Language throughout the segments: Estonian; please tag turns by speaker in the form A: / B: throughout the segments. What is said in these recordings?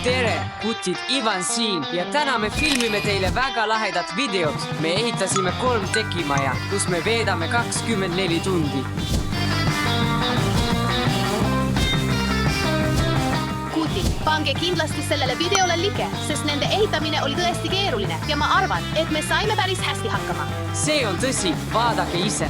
A: Tere, kutid Ivan siin ja täna me filmime teile väga lahedat videot. Me ehitasime 3 tekimaja, kus me veedame 24 tundi.
B: Kutid, pange kindlasti sellele videole like, sest nende ehitamine oli tõesti keeruline ja ma arvan, et me saime päris hästi hakkama.
A: See on tõsi, vaadake ise.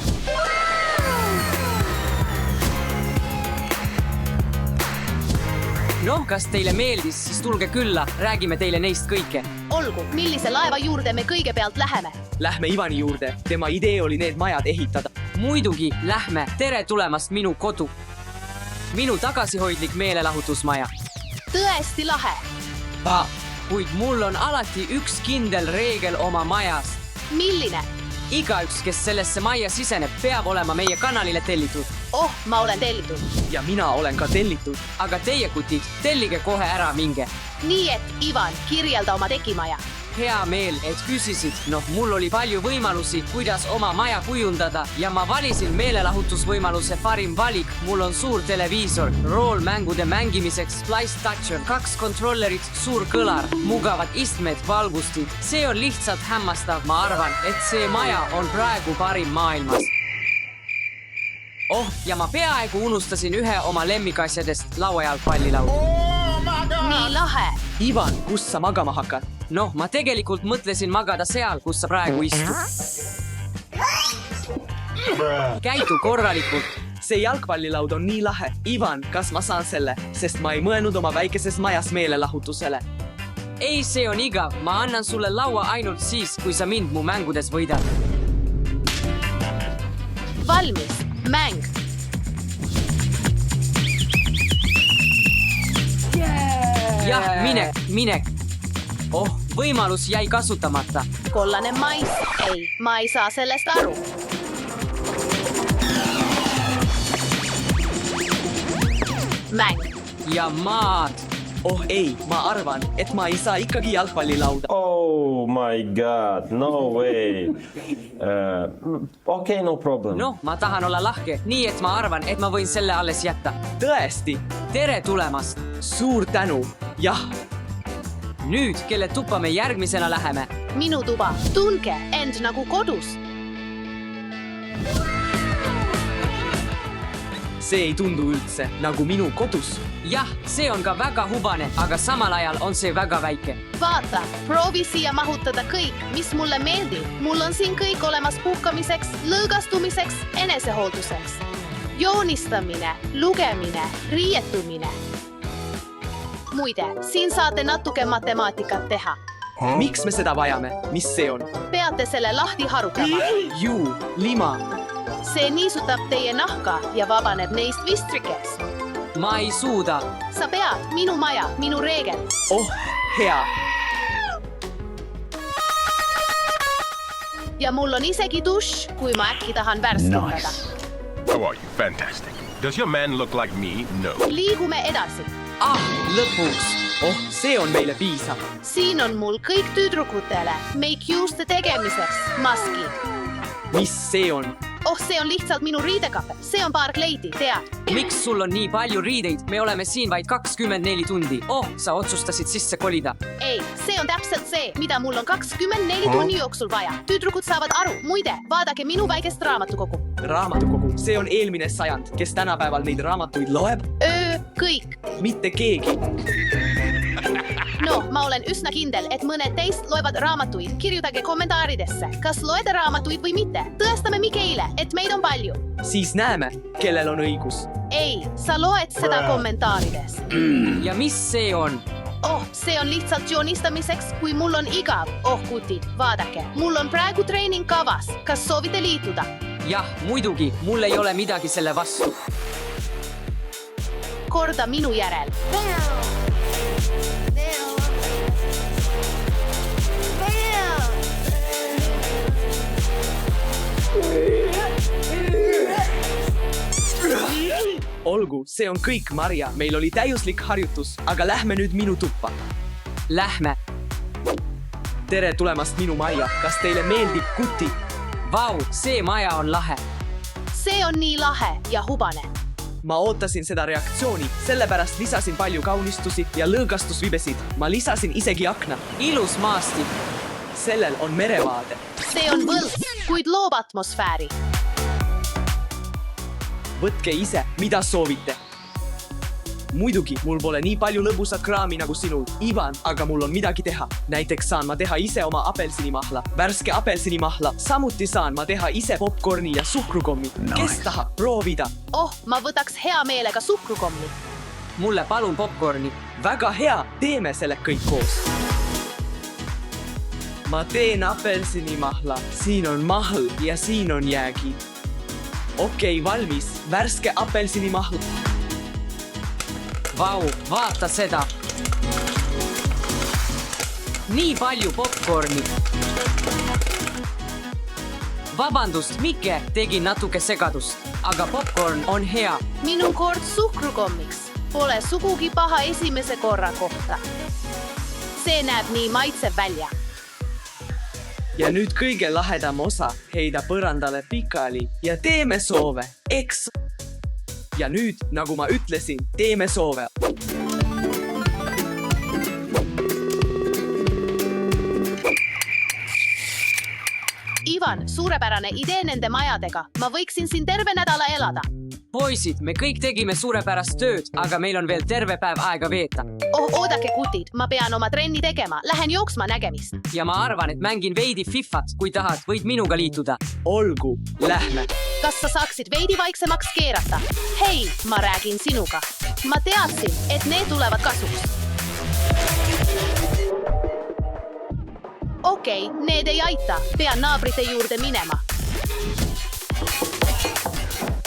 A: No, kas teile meeldis, siis tulge külla, räägime teile neist kõike.
B: Olgu, millise laeva juurde me kõigepealt läheme?
C: Lähme Ivani juurde, tema idee oli need majad ehitada.
A: Muidugi, lähme, tere tulemast minu kodu. Minu tagasihoidlik meelelahutusmaja.
B: Tõesti lahe.
A: Kuid mul on alati üks kindel reegel oma majas.
B: Milline?
A: Igaüks, kes sellesse majja siseneb, peab olema meie kanalile tellitud.
B: Oh, ma olen tellitud.
C: Ja mina olen ka tellitud.
A: Aga teie kutid, tellige kohe ära minge.
B: Nii et, Ivan, kirjelda oma tekimaja.
A: Hea meel, et küsisid. Mul oli palju võimalusi, kuidas oma maja kujundada ja ma valisin meelelahutusvõimaluse parim valik. Mul on suur televiisor, roolmängude mängimiseks, Splice Toucher, 2 kontrollerit, suur kõlar, mugavad istmed, valgustid. See on lihtsalt hämmastav, ma arvan, et see maja on praegu parim maailmas. Ja ma peaaegu unustasin ühe oma lemmikasjadest, lauajalgpallilaud.
B: Nii lahe.
C: Ivan, kus sa magama hakkad?
A: Ma tegelikult mõtlesin magada seal, kus sa praegu istud. Käitu korralikult.
C: See jalgpallilaud on nii lahe. Ivan, kas ma saan selle? Sest ma ei mõelnud oma väikeses majas meelelahutusele.
A: Ei, see on igav. Ma annan sulle laua ainult siis, kui sa mind mu mängudes võidad.
B: Valmis. Mäng.
A: Jah, minek. Võimalus jäi kasutamata.
B: Kollane mais. Ei, ma ei saa sellest aru. Mäng.
A: Ja maad.
C: Ei, ma arvan, et ma ei saa ikkagi jalgpallilauda.
D: Oh my god, no way. Okay, no problem.
A: Ma tahan olla lahke, nii et ma arvan, et ma võin selle alles jätta.
C: Tõesti?
A: Tere tulemast.
C: Suur tänu. Jah.
A: Nüüd, kelle tuppa me järgmisena läheme?
B: Minu tuba. Tunke end nagu kodus.
C: See ei tundu üldse nagu minu kodus.
A: Jah, see on ka väga hubane, aga samal ajal on see väga väike.
B: Vaata, proovi siia mahutada kõik, mis mulle meeldib. Mul on siin kõik olemas puhkamiseks, lõõgastumiseks, enesehoolduseks. Joonistamine, lugemine, riietumine. Muide, siin saate natuke matemaatikat teha.
C: Miks me seda vajame? Mis see on?
B: Peate selle lahti harutama.
C: Juu, lima.
B: See niisutab teie nahka ja vabaneb neist vistrikes.
A: Ma ei suuda.
B: Sa pead, minu maja, minu reegel.
C: Hea.
B: Ja mul on isegi duš, kui ma äkki tahan värskendada.
E: How are you? Fantastic. Does your man look like me? No.
B: Liigume edasi.
A: Lõpuks.
C: See on meile piisav.
B: Siin on mul kõik tüdrukutele make-juuste tegemiseks maskid.
C: Mis see on?
B: See on lihtsalt minu riidekape. See on paar kleidi, tead.
A: Miks sul on nii palju riideid? Me oleme siin vaid 24 tundi. Sa otsustasid sisse kolida.
B: Ei, see on täpselt see, mida mul on 24 tunni jooksul vaja. Tüdrukud saavad aru. Muide, vaadake minu väikest raamatukogu.
C: Raamatukogu? See on eelmine sajand. Kes tänapäeval neid raamatuid loeb?
B: Kõik.
C: Mitte keegi.
B: Ma olen üsna kindel, et mõned teist loevad raamatuid. Kirjutage kommentaaridesse, kas loete raamatuid või mitte. Tõestame Mikeile, et meid on palju.
C: Siis näeme, kellel on õigus.
B: Ei, sa loed seda kommentaarides.
A: Ja mis see on?
B: See on lihtsalt joonistamiseks, kui mul on igav. Kutid, vaadake, mul on praegu treening kavas. Kas soovite liituda?
A: Jah, muidugi, mul ei ole midagi selle vastu.
B: Korda minu järel.
C: Olgu, see on kõik, Marja. Meil oli täiuslik harjutus, aga lähme nüüd minu tuppa.
A: Lähme.
C: Tere tulemast minu majja. Kas teile meeldib, kuti?
A: Vau, see maja on lahe.
B: See on nii lahe ja hubane.
C: Ma ootasin seda reaktsiooni, sellepärast lisasin palju kaunistusi ja lõõgastusvibesid. Ma lisasin isegi akna.
A: Ilus maastik.
C: Sellel on merevaade.
B: See on võlts, kuid loob atmosfääri.
C: Võtke ise, mida soovite. Muidugi, mul pole nii palju lõbusat kraami nagu sinul, Ivan, aga mul on midagi teha. Näiteks saan ma teha ise oma apelsinimahla, värske apelsinimahla. Samuti saan ma teha ise popcorni ja suhkrukommi. Kes tahab proovida?
B: Oh, ma võtaks hea meelega suhkrukommi.
A: Mulle palun popcorni.
C: Väga hea, teeme selle kõik koos. Ma teen apelsinimahla. Siin on mahl ja siin on jäägi. Okei, valmis. Värske apelsinimahl.
A: Vau, vaata seda. Nii palju popcorni. Vabandust, Mike, tegin natuke segadust, aga popcorn on hea.
B: Minu kord suhkrukommiks. Pole sugugi paha esimese korra kohta. See näeb nii maitsev välja.
C: Ja nüüd kõige lahedam osa. Heida põrandale pikali ja teeme soove, eks? Ja nüüd, nagu ma ütlesin, teeme soove.
B: Ivan, suurepärane idee nende majadega. Ma võiksin siin terve nädala elada.
A: Poisid, me kõik tegime suurepärast tööd, aga meil on veel terve päev aega veeta.
B: Oh, oodake kutid, ma pean oma trenni tegema. Lähen jooksma, nägemist.
A: Ja ma arvan, et mängin veidi Fifat. Kui tahad, võid minuga liituda.
C: Olgu, lähme.
B: Kas sa saaksid veidi vaiksemaks keerata? Hei, ma räägin sinuga. Ma teadsin, et need tulevad kasuks. Okei, need ei aita. Pean naabrite juurde minema.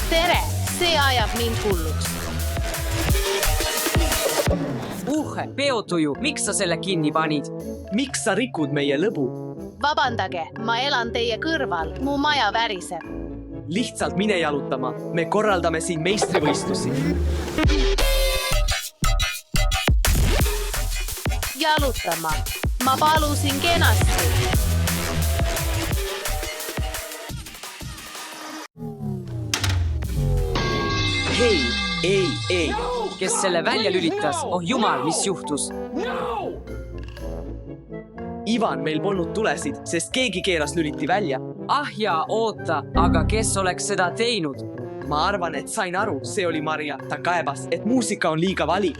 B: Tere, see ajab mind hulluks.
A: Peotuju, miks sa selle kinni panid?
C: Miks sa rikud meie lõbu?
B: Vabandage, ma elan teie kõrval. Mu maja väriseb.
C: Lihtsalt mine jalutama. Me korraldame siin meistrivõistlusi.
B: Jalutama. Ma palusin kenasti.
C: Hei, ei.
A: Kes selle välja lülitas? Oh jumal, mis juhtus?
C: Ivan, meil polnud tulesid, sest keegi keeras lüliti välja.
A: Ah jaa, oota, aga kes oleks seda teinud?
C: Ma arvan, et sain aru, see oli Maria. Ta kaebas, et muusika on liiga vali.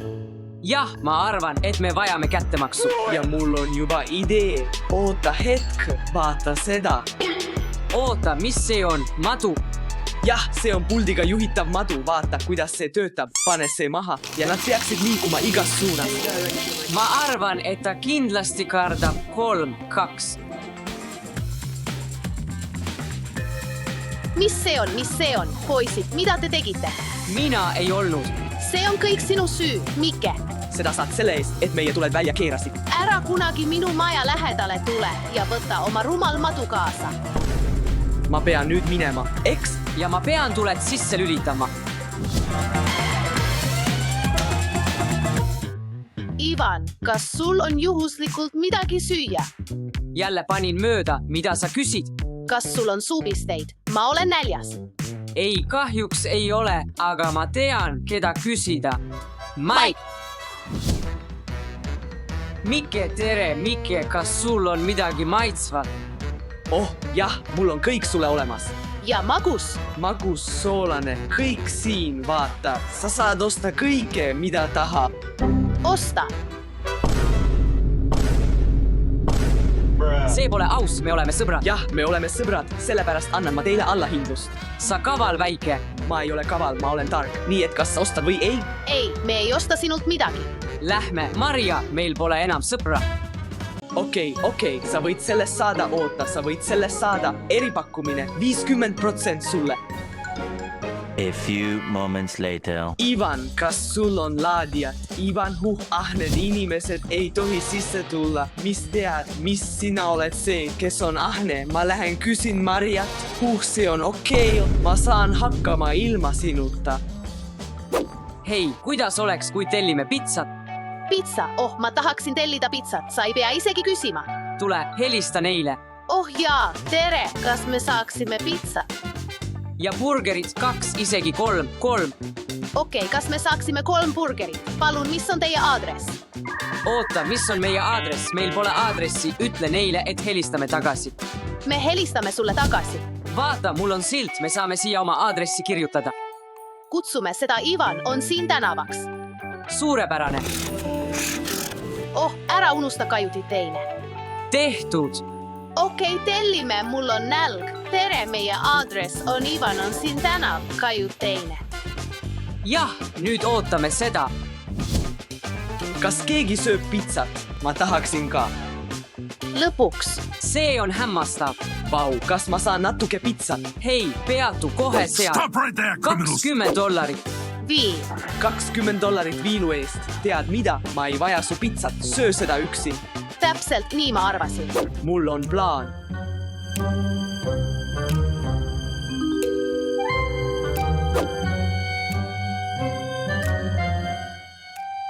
A: Jah, ma arvan, et me vajame kättemaksu.
C: Ja mul on juba idee. Oota hetk, vaata seda.
A: Oota, mis see on? Madu?
C: Jah, see on puldiga juhitav madu. Vaata, kuidas see töötab. Pane see maha ja nad peaksid liikuma igas suunas.
A: Ma arvan, et ta kindlasti kardab 3-2.
B: Mis see on? Poisid, mida te tegite?
A: Mina ei olnud.
B: See on kõik sinu süü, Mike.
C: Seda saad selle eest, et meie tuled välja keerasid.
B: Ära kunagi minu maja lähedale tule ja võta oma rumal madu kaasa.
C: Ma pean nüüd minema, eks?
A: Ja ma pean tuled sisse lülitama.
B: Ivan, kas sul on juhuslikult midagi süüa?
A: Jälle panin mööda, mida sa küsid?
B: Kas sul on suupisteid? Ma olen näljas.
A: Ei, kahjuks ei ole, aga ma tean, keda küsida. Mike! Mike, tere, Mike, kas sul on midagi maitsvat?
C: Oh, jah, mul on kõik sulle olemas.
B: Ja magus?
C: Magus, soolane, kõik siin, vaata. Sa saad osta kõike, mida tahab.
B: Osta.
A: See pole aus, me oleme sõbrad.
C: Jah, me oleme sõbrad, sellepärast annan ma teile allahindlust.
A: Sa kaval väike.
C: Ma ei ole kaval, ma olen tark. Nii et kas sa ostad või ei?
B: Ei, me ei osta sinult midagi.
A: Lähme, Maria, meil pole enam sõpra.
C: Okei, sa võid sellest saada, oota, sa võid sellest saada. Eripakkumine, 50% sulle.
F: A few moments later.
C: Ivan, kas sul on laadijad? Ivan, ahned inimesed ei tohi sisse tulla. Mis tead, mis sina oled see, kes on ahne? Ma lähen küsin Mariat. See on okei. Ma saan hakkama ilma sinuta.
A: Hei, kuidas oleks, kui tellime pitsat?
B: Pitsa, oh, ma tahaksin tellida pitsat. Sa ei pea isegi küsima.
A: Tule, helista neile.
B: Oh jaa, tere, kas me saaksime pitsa?
A: Ja burgerid 2, isegi 3.
B: Okei, kas me saaksime 3 burgerit? Palun, mis on teie aadress?
A: oota, mis on meie aadress? Meil pole aadressi, ütle neile, et helistame tagasi.
B: Me helistame sulle tagasi.
A: vaata, mul on silt, me saame siia oma aadressi kirjutada.
B: Kutsume seda Ivan on siin tänavaks.
A: Suurepärane.
B: Oh, ära unusta kajuti teine.
A: Tehtud.
B: Okei, tellime, mul on nälg. Tere, meie aadress on Ivan on siin tänav, kajut teine.
A: Jah, nüüd ootame seda.
C: kas keegi sööb pitsat? Ma tahaksin ka.
B: Lõpuks.
A: See on hämmastav.
C: Vau, kas ma saan natuke pitsat?
A: Hei, peatu kohe seal.
E: Stop right there, criminals!
A: $20.
B: Viin.
C: $20 viinu eest. Tead mida? Ma ei vaja su pitsat. Söö seda üksi.
B: Täpselt nii ma arvasin.
C: Mul on plaan.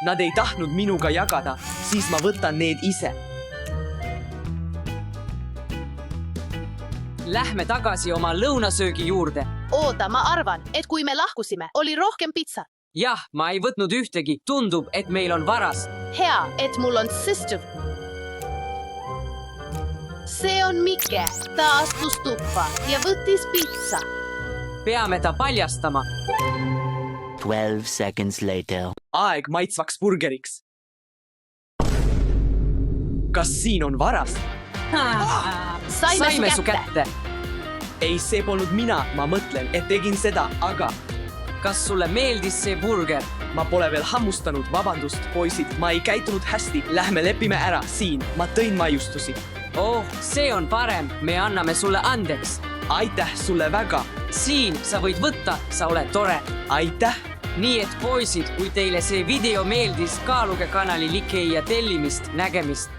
C: Nad ei tahtnud minuga jagada, siis ma võtan need ise.
A: Lähme tagasi oma lõunasöögi juurde.
B: Oota, ma arvan, et kui me lahkusime, oli rohkem pitsat.
A: Jah, ma ei võtnud ühtegi. Tundub, et meil on varas.
B: Hea, et mul on sister. See on Mikke. Ta astus tuppa ja võttis pitsa.
A: Peame ta paljastama.
F: 12 seconds later.
C: Aeg maitsvaks burgeriks. Kas siin on varas?
B: Saime su kätte.
C: Ei, see polnud mina. Ma mõtlen, et tegin seda, aga
A: Kas sulle meeldis see burger?
C: ma pole veel hammustanud. Vabandust, poisid, ma ei käitunud hästi. Lähme lepime ära siin. Ma tõin maiustusi.
A: Oh, see on parem. Me anname sulle andeks.
C: Aitäh sulle väga.
A: Siin sa võid võtta, sa oled tore.
C: Aitäh.
A: Nii et poisid, kui teile see video meeldis, kaaluge kanali like ja tellimist, nägemist.